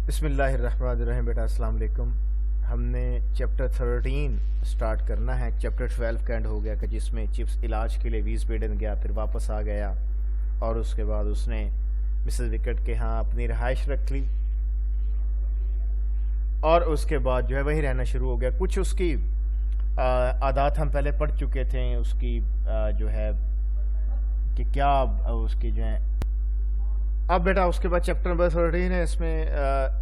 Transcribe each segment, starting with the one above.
بسم اللہ الرحمن الرحیم بیٹا السلام علیکم. ہم نے چیپٹر 13 سٹارٹ کرنا ہے. چیپٹر 12 کا اینڈ ہو گیا کہ جس میں چپس علاج کے لیے ویسبیڈن گیا, پھر واپس آ گیا اور اس کے بعد اس نے مسز وکٹ کے ہاں اپنی رہائش رکھ لی اور اس کے بعد جو ہے وہی رہنا شروع ہو گیا. کچھ اس کی عادات ہم پہلے پڑھ چکے تھے, اس کی جو ہے کہ کیا اس کی جو ہے. اب بیٹا اس کے بعد چیپٹر نمبر 13 ہے, اس میں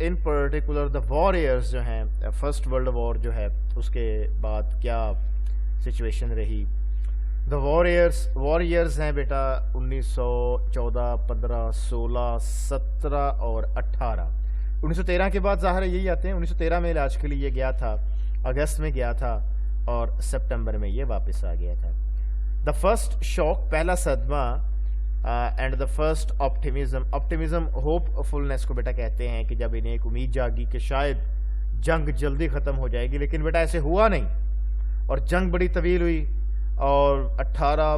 ان پرٹیکولر دا وارئرز جو ہیں, فرسٹ ورلڈ وار جو ہے اس کے بعد کیا سچویشن رہی. دا وارئرز ہیں بیٹا 1914, 15, 16, 17 اور 18. 1913 کے بعد ظاہر ہے یہی آتے ہیں. 1913 میں علاج کے لیے یہ گیا تھا, اگست میں گیا تھا اور سپٹمبر میں یہ واپس آ گیا تھا. دا فرسٹ شاک, پہلا صدمہ, and the first optimism hopefulness کو بیٹا کہتے ہیں کہ جب انہیں ایک امید جاگی کہ شاید جنگ جلدی ختم ہو جائے گی, لیکن بیٹا ایسے ہوا نہیں اور جنگ بڑی طویل ہوئی اور 18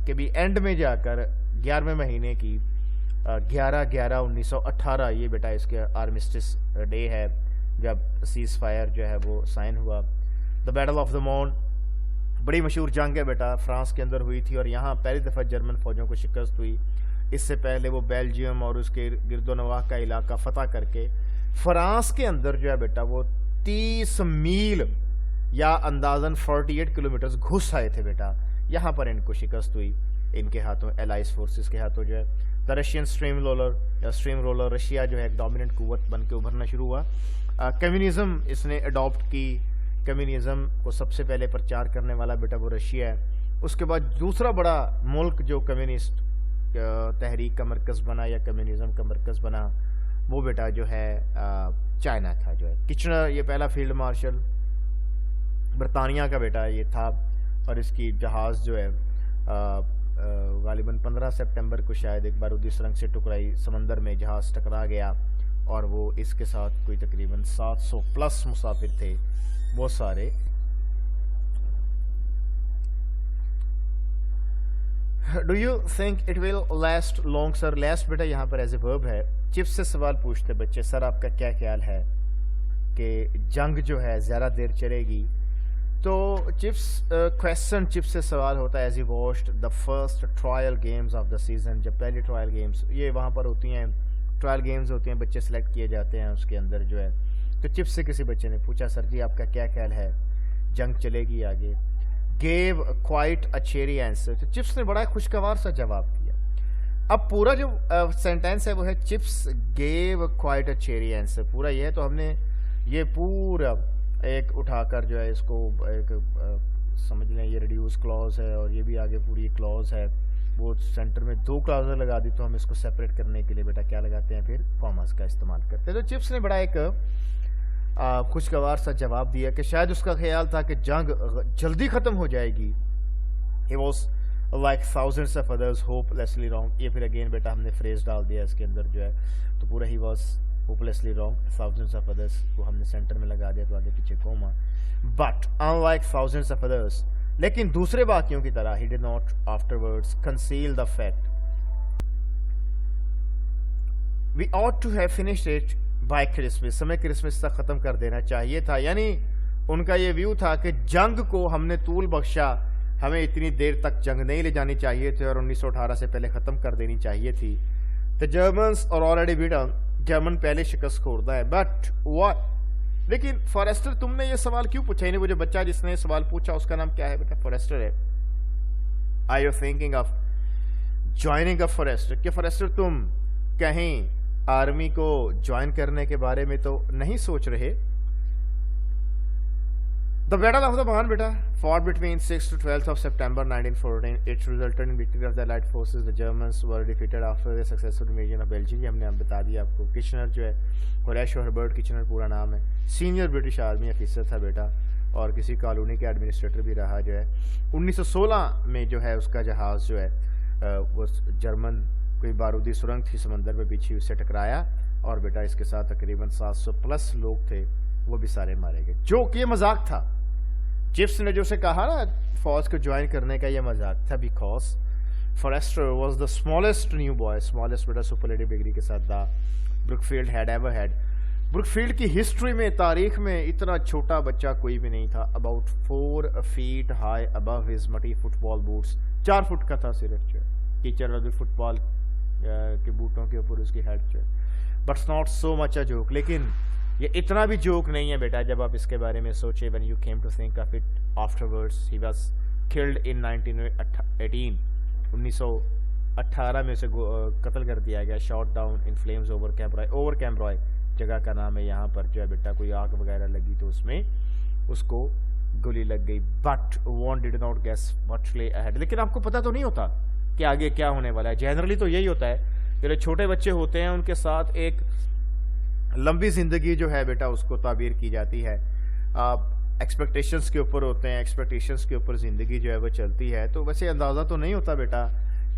کے بھی اینڈ میں جا کر 11ویں مہینے کی 11/11/1918 یہ بیٹا اس کے آرمسٹس ڈے ہے جب سیز فائر جو ہے وہ سائن ہوا. دا بیٹل آف دا مون بڑی مشہور جنگ ہے بیٹا, فرانس کے اندر ہوئی تھی اور یہاں پہلی دفعہ جرمن فوجوں کو شکست ہوئی. اس سے پہلے وہ بیلجیم اور اس کے گرد و نواح کا علاقہ فتح کر کے فرانس کے اندر جو ہے بیٹا وہ 30 میل یا اندازاً 48 کلومیٹرز گھس آئے تھے بیٹا. یہاں پر ان کو شکست ہوئی ان کے ہاتھوں, الائز فورسز کے ہاتھوں جو ہے. The Russian steam roller Russia جو ہے ایک ڈومیننٹ قوت بن کے ابھرنا شروع ہوا. کمیونزم اس نے اڈاپٹ کی. کمیونزم کو سب سے پہلے پرچار کرنے والا بیٹا وہ رشیا ہے. اس کے بعد دوسرا بڑا ملک جو کمیونسٹ تحریک کا مرکز بنا یا کمیونزم کا مرکز بنا وہ بیٹا جو ہے چائنا تھا. جو ہے کچنر, یہ پہلا فیلڈ مارشل برطانیہ کا بیٹا یہ تھا اور اس کی جہاز جو ہے غالباً 15 سپٹمبر کو شاید ایک بارودی سرنگ سے ٹکرائی, سمندر میں جہاز ٹکرا گیا اور وہ اس کے ساتھ کوئی تقریباً 700 پلس مسافر تھے وہ سارے. Do you think it will last long sir. Last بیٹا یہاں پر ایز اے ورب ہے. چپس سے سوال پوچھتے بچے, سر آپ کا کیا خیال ہے کہ جنگ جو ہے زیادہ دیر چلے گی. تو کویسچن چپس سے سوال ہوتا ہے as he watched the first trial games of the season. جب پہلی ٹرائل گیمز یہ وہاں پر ہوتی ہیں, ٹرائل گیمز ہوتی ہیں, بچے سلیکٹ کیے جاتے ہیں اس کے اندر جو ہے. تو چپس سے کسی بچے نے پوچھا, سر جی آپ کا کیا خیال ہے جنگ چلے گی آگے. Give quite a cherry answer. تو چپس نے بڑا خوشگوار سا جواب دیا. اب پورا جو سینٹینس ہے وہ ہے chips give quite a cherry answer. پورا یہ ہے تو ہم نے یہ پورا ایک اٹھا کر جو ہے اس کو ایک سمجھ لیں یہ ریڈیوس کلوز ہے اور یہ بھی آگے پوری کلوز ہے. وہ سینٹر میں 2 کلوزیں لگا دی تو ہم اس کو سیپریٹ کرنے کے لیے بیٹا کیا لگاتے ہیں, پھر کاماز کا استعمال کرتے ہیں. تو چپس نے بڑا ایک خوشگوار سا جواب دیا کہ شاید اس کا خیال تھا کہ جنگ جلدی ختم ہو جائے گی. He was like thousands of others hopelessly wrong. یہ پھر اگین بیٹا ہم نے فریز ڈال دیا اس کے اندر جو ہے, تو پورا he was hopelessly wrong, thousands of others کو ہم نے سینٹر میں لگا دیا تو آگے پیچھے کوما. But unlike thousands of others, لیکن دوسرے باقیوں کی طرح he did not afterwards conceal the fact. We ought to have finished it by Christmas. ہمیں کرسمس تک ختم کر دینا چاہیے تھا. یعنی ان کا یہ ویو تھا کہ جنگ کو ہم نے طول بخشا, ہمیں اتنی دیر تک جنگ نہیں لے جانی چاہیے تھی اور 1918 سے پہلے ختم کر دینی چاہیے تھی. The Germans are already beaten. German پہلے شکست خوردہ ہے. But what? لیکن فارسٹر تم نے یہ سوال کیوں پوچھا؟ یعنی وہ جو بچہ جس نے یہ سوال پوچھا اس کا نام کیا ہے بیٹا؟ فارسٹر ہے. Are you thinking of joining a Forester? کہ فارسٹر تم کہیں آرمی کو جوائن کرنے کے بارے میں تو نہیں سوچ رہے. The Battle of the Marne beta fought between 6th to 12th of September 1914. It resulted in victory of the Allied forces. The Germans were defeated after the successful invasion of Belgium. یہ ہم نے بتا دیا آپ کو. Kitchener جو ہے ہوریشو Herbert Kitchener پورا نام ہے, سینئر برٹش آرمی افیسر تھا بیٹا اور کسی کالونی کے ایڈمنسٹریٹر بھی رہا جو ہے. 1916 میں جو ہے اس کا جہاز جو ہے وہ جرمن کوئی بارودی سرنگ تھی سمندر میں بچھی, اس سے ٹکرایا اور بیٹا اس کے ساتھ تقریباً 700 پلس لوگ تھے وہ بھی سارے مارے گئے. جو کہ یہ مذاق تھا. چپس نے جو سے کہا نا فوج کو جوائن کرنے کا, یہ مذاق تھا. Because Forrester was the smallest new boy, smallest beta superlative degree کے ساتھ دا Brookfield had ever had. Brookfield की हिस्ट्री में, तारीख में इतना छोटा बच्चा कोई भी नहीं था। About 4 feet high above his मटी फुटबॉल बूट्स, 4 फुट का था सिर्फ जो टीचर वाले फुटबॉल के बूटों के ऊपर उसकी हेड जो, but not so much a joke. लेकिन ये इतना भी जोक नहीं है बेटा जब आप इसके बारे में सोचे। When you came to think of it afterwards, he was killed in 1918, 1918 में उसे कत्ल कर दिया गया, shot down in flames over Cambrai जगह का नाम है। यहाँ पर जो है बेटा कोई आग वगैरह लगी तो उसमें उसको गोली लग गई। But one did not guess what lay ahead. लेकिन आपको पता तो नहीं होता कि आगे क्या होने वाला है। जनरली तो यही होता है, जो छोटे बच्चे होते हैं उनके साथ एक लंबी जिंदगी जो है बेटा उसको ताबीर की जाती है। एक्सपेक्टेशंस के ऊपर होते हैं, एक्सपेक्टेशंस के ऊपर ज़िंदगी जो है वो चलती है। तो वैसे अंदाज़ा तो नहीं होता बेटा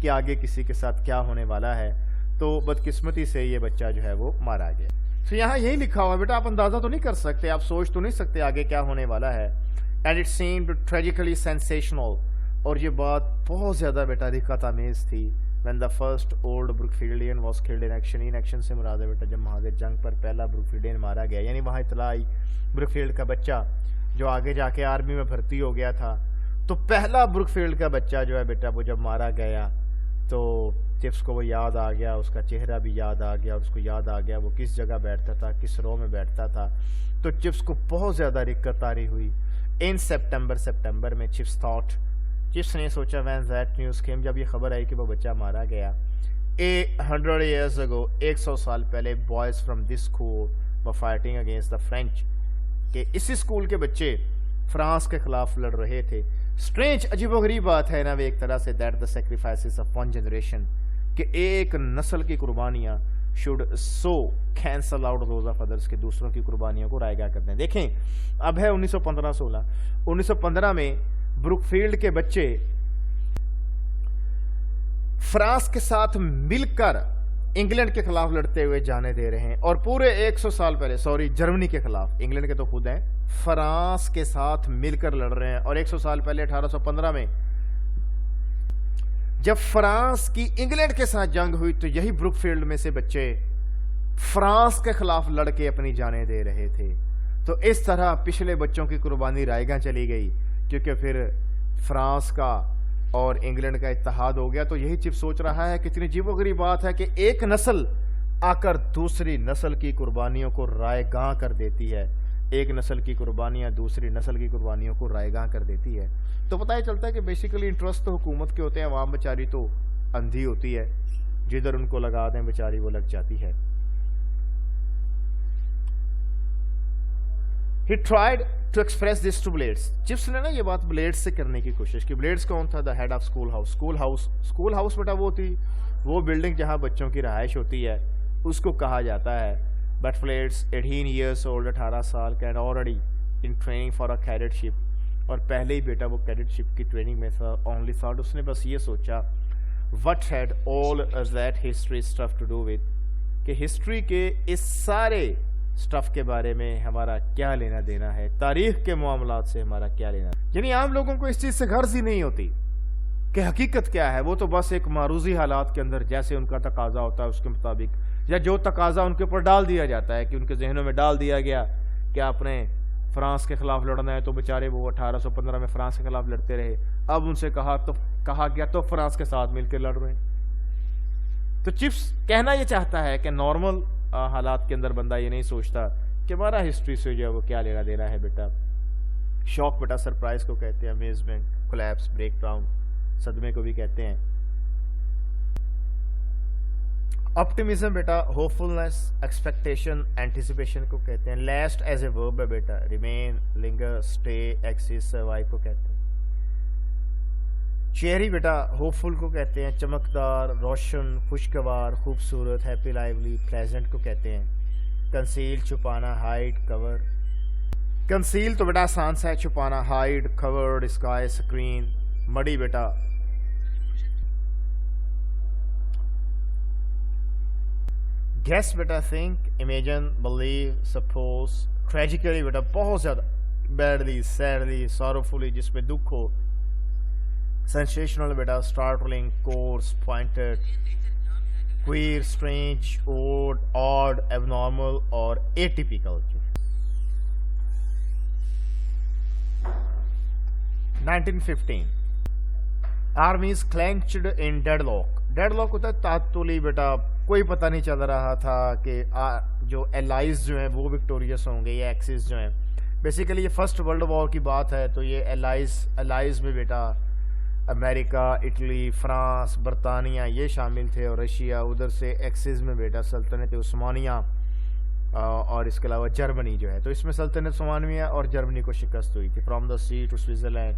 कि आगे किसी के साथ क्या होने वाला है। तो बदकिस्मती से ये बच्चा जो है वो मारा गया। तो यहाँ यही लिखा हुआ है बेटा, आप अंदाज़ा तो नहीं कर सकते, आप सोच तो नहीं सकते आगे क्या होने वाला है। And it seemed tragically sensational, और ये बात बहुत ज़्यादा बेटा दिक्कत आमेज़ थी। When the first old Brookfieldian was killed in action, in action से मुराद है बेटा जब महादेव जंग पर पहला ब्रुकफील्डियन मारा गया, यानी वहाँ इतला आई ब्रुकफील्ड का बच्चा जो आगे जाके आर्मी में भर्ती हो गया था। तो पहला ब्रुकफील्ड का बच्चा जो है बेटा वो जब मारा गया तो चिप्स को वो याद आ गया, उसका चेहरा भी याद आ गया, और उसको याद आ गया वो किस जगह बैठता था, किस रो में बैठता था। तो चिप्स को बहुत ज़्यादा दिक्कत आ रही हुई। इन सितंबर में चिप्स ने सोचा व्हेन दैट न्यूज़ केम, जब ये खबर आई कि वो बच्चा मारा गया। 100 years ago, 100 साल पहले, boys from this school were fighting against the French, कि इसी स्कूल के बच्चे फ्रांस के खिलाफ लड़ रहे थे। स्ट्रेंज, अजीबोगरीब बात है ना वे एक तरह से, that the sacrifices of one generation, कि एक नस्ल की कुर्बानियाँ should so cancel out those of others, के दूसरों की कुर्बानियों को रायगा करते हैं। देखें अब है 1915-16, 1915 में ब्रुकफील्ड के बच्चे फ्रांस के साथ मिलकर इंग्लैंड के खिलाफ लड़ते हुए जाने दे रहे हैं। और पूरे 100 साल पहले, सॉरी जर्मनी के खिलाफ, इंग्लैंड के तो खुद हैं, फ्रांस के साथ मिलकर लड़ रहे हैं। और 100 साल पहले 1815 में जब फ्रांस की इंग्लैंड के साथ जंग हुई तो यही ब्रुकफील्ड में से बच्चे फ्रांस के खिलाफ लड़के अपनी जानें दे रहे थे। तो इस तरह पिछले बच्चों की कुर्बानी रायगा चली गई, क्योंकि फिर फ्रांस का और इंग्लैंड का इत्तेहाद हो गया। तो यही चिप सोच रहा है, कितनी अजीबोगरीब बात है कि एक नस्ल आकर दूसरी नस्ल की कुर्बानियों को रायगां कर देती है। एक नस्ल की कुर्बानियां दूसरी नस्ल की कुर्बानियों को रायगां कर देती है। तो पता ही चलता है कि बेसिकली इंटरेस्ट तो हुकूमत के होते हैं, आवाम बेचारी तो अंधी होती है, जिधर उनको लगा दें बेचारी वो लग जाती है। He tried to express this to Blades. Chips ने ना ये बात ब्लेड्स से करने की कोशिश की। ब्लेड्स कौन था? The head of school house. School house बेटा वो थी वो बिल्डिंग जहाँ बच्चों की रहाइश होती है, उसको कहा जाता है। बट ब्लेड्स 18 years old, 18 साल का, and already in training for a cadetship, और पहले ही बेटा वो कैडेटशिप की ट्रेनिंग में था। ओनली थॉट, उसने बस ये सोचा, what had all that history stuff to do with, कि हिस्ट्री के इस सारे स्टफ के बारे में हमारा क्या लेना देना है, तारीख के मामलात से हमारा क्या लेना। यानी आम लोगों को इस चीज़ से गर्ज ही नहीं होती कि हकीकत क्या है। वो तो बस एक मारूजी हालात के अंदर जैसे उनका तकाजा होता है उसके मुताबिक, या जो तकाजा उनके ऊपर डाल दिया जाता है, कि उनके जहनों में डाल दिया गया कि आपने फ्रांस के खिलाफ लड़ना है, तो बेचारे वो 1815 में फ्रांस के खिलाफ लड़ते रहे। अब उनसे कहा गया तो फ्रांस के साथ मिलकर लड़ रहे हैं। तो चिप्स कहना ये चाहता है कि नॉर्मल हालात के अंदर बंदा ये नहीं सोचता कि हमारा हिस्ट्री से जो है वो क्या लेना देना है बेटा। शॉक बेटा सरप्राइज को कहते हैं, अमेजमेंट, कोलैप्स, ब्रेक डाउन, सदमे को भी कहते हैं। ऑप्टिमिज्म बेटा होपफुलनेस, एक्सपेक्टेशन, एंटिसिपेशन को कहते हैं। लास्ट एज ए वर्ब है बेटा, remain, linger, stay, exist, survive को कहते हैं। चेरी बेटा होपफुल को कहते हैं, चमकदार, रोशन, खुशगवार, खूबसूरत, हैप्पी, लाइवली, प्लेजेंट को कहते हैं। कंसील, छुपाना, हाइड, कवर। कंसील तो बेटा आसान सा है, छुपाना, hide, cover, disguise, screen. Muddy बेटा गेस बेटा think, imagine, believe, suppose. Tragically बेटा बहुत ज्यादा, बैडली, सैडली, सॉरोफुली जिसमें दुख हो। सेंसेशनल बेटा startling, course, pointed, queer, strange, odd, abnormal और एटिपिकल। 1915 आर्मीज क्लेंच्ड इन डेडलॉक। डेडलॉक होता है तातुली बेटा, कोई पता नहीं चल रहा था कि जो एलाइज जो हैं वो विक्टोरियस होंगे या एक्सिस जो हैं। बेसिकली ये फर्स्ट वर्ल्ड वॉर की बात है, तो ये एलाइज में बेटा अमेरिका, इटली, फ्रांस, बरतानिया ये शामिल थे, और रशिया। उधर से एक्सिस में बेटा सल्तनत उस्मानिया और इसके अलावा जर्मनी जो है। तो इसमें सल्तनत उस्मानिया और जर्मनी को शिकस्त हुई थी। From the sea to Switzerland,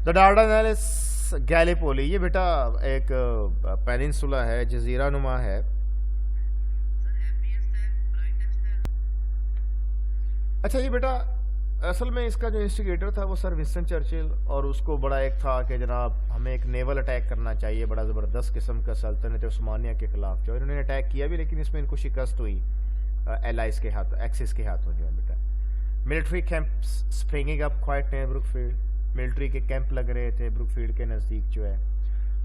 the Dardanelles, Gallipoli, ये बेटा एक पेनिनसुला है, जजीरा नुमा है। अच्छा ये बेटा असल में इसका जो इंस्टिगेटर था वो सर विंस्टन चर्चिल, और उसको बड़ा एक था कि जनाब हमें एक नेवल अटैक करना चाहिए बड़ा ज़बरदस्त किस्म का सल्तनत उस्मानिया के खिलाफ। जो इन्होंने अटैक किया भी, लेकिन इसमें इनको शिकस्त हुई एलाइज के हाथ, एक्सिस के हाथों जो है बेटा। Military camps springing up quite near Brookfield, military के कैंप लग रहे थे ब्रुकफील्ड के नज़दीक जो है।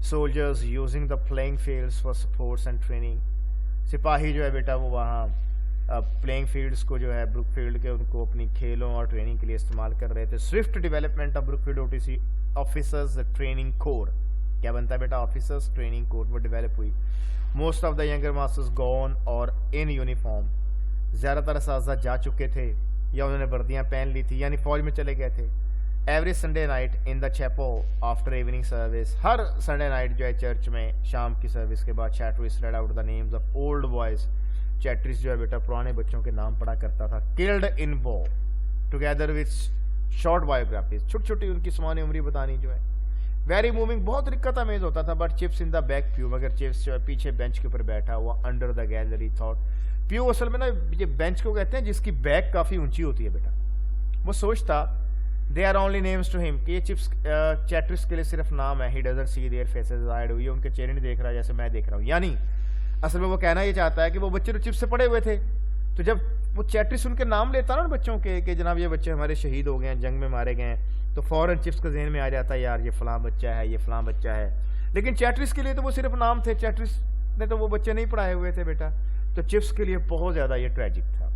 Soldiers using the playing fields for supports and training, सिपाही जो है बेटा वो वहाँ प्लेइंग फील्ड्स को जो है ब्रुकफील्ड के उनको अपनी खेलों और ट्रेनिंग के लिए इस्तेमाल कर रहे थे। Swift development of Brookfield OTC officers training core, क्या बनता है बेटा ऑफिसर्स ट्रेनिंग कोर, वो डेवलप हुई। Most of the younger masters gone और इन यूनिफॉर्म, ज़्यादातर असातिज़ा जा चुके थे या उन्होंने वर्दियाँ पहन ली थी, यानी फौज में चले गए थे। Every Sunday night in the chapel after evening service, हर संडे नाइट जो है चर्च में शाम की सर्विस के बाद Chatteris read out the names of old boys. Chatteris जो है बेटा पुराने बच्चों के नाम पढ़ा करता था। Killed in war together with short biographies, छोटी छोटी उनकी समानी उम्री बतानी जो है। वेरी मूविंग, बहुत दिक्कत अमेज होता था। But Chips in the back pew, मगर चिप्स जो है पीछे बेंच के ऊपर बैठा हुआ अंडर द गैलरी थॉट। प्यू असल में ना ये बेंच को कहते हैं जिसकी बैक काफ़ी ऊंची होती है बेटा। वो सोचता they are only names to him, कि ये चिप्स चैटरिस के लिए सिर्फ नाम है। He doesn't see their faces आइड, ये उनके चेहरे नहीं देख रहा जैसे मैं देख रहा हूँ। यानी असल में वो कहना ये चाहता है कि वो बच्चे तो चिप्स से पड़े हुए थे, तो जब वो चैटरिस उनके नाम लेता ना बच्चों के कि जनाब ये बच्चे हमारे शहीद हो गए हैं, जंग में मारे गए हैं, तो फ़ौरन चिप्स के जहन में आ जाता है यार ये फ़लाँ बच्चा है, ये फ़लाँ बच्चा है। लेकिन चैटरिस के लिए तो वो सिर्फ नाम थे, चैटरिस ने तो वो बच्चे नहीं पढ़ाए हुए थे बेटा। तो चिप्स के लिए बहुत ज़्यादा ये ट्रेजिक था।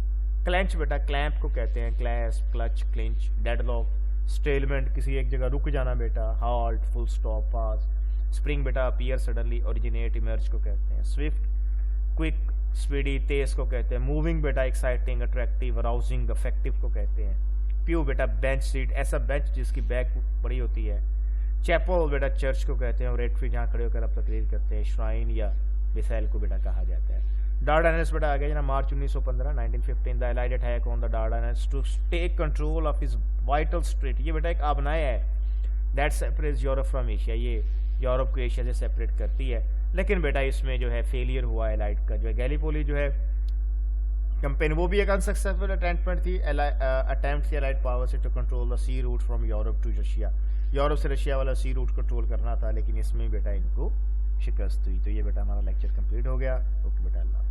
क्लेंच बेटा, क्लैंप को कहते हैं, क्लैस्प, क्लच, क्लिंच, डेडलॉक, स्टेलमेंट, किसी एक जगह रुक जाना बेटा, हाल्ट, फुल स्टॉप, पास। स्प्रिंग बेटा, अपीयर सडनली, ओरिजिनेट, इमर्ज को कहते हैं। स्विफ्ट, क्विक, स्पीडी, तेज को कहते हैं। मूविंग बेटा, एक्साइटिंग, अट्रैक्टिव, अराउजिंग, अफेक्टिव को कहते हैं। प्यू बेटा, बेंच सीट, ऐसा बेंच जिसकी बैक बड़ी होती है। चैपल बेटा, चर्च को कहते हैं, और रेटरी जहाँ खड़े होकर आप तकरीर करते हैं। श्राइन या मिसाइल को बेटा कहा जाता है। डार्डानेल्स बेटा आ गया जना March 1915 1915 the allied attack on the Dardanelles to take control of his vital strait. ये बेटा एक आबनाया है that separates Europe from Asia, ये यूरोप को एशिया से सेपरेट करती है। लेकिन बेटा इसमें जो है फेलियर हुआ एलाइड का, जो है गैलीपोली जो है कैंपेन, वो भी एक अनसक्सेसफुल अटेम्प्ट थी एलाइड पावर से to control the sea route from Europe to Russia. Europe से रशिया वाला सी रूट कंट्रोल करना था, लेकिन इसमें बेटा इनको शिकस्त हुई। तो ये बेटा हमारा लेक्चर कंप्लीट हो गया। ओके बेटा, अल्लाह।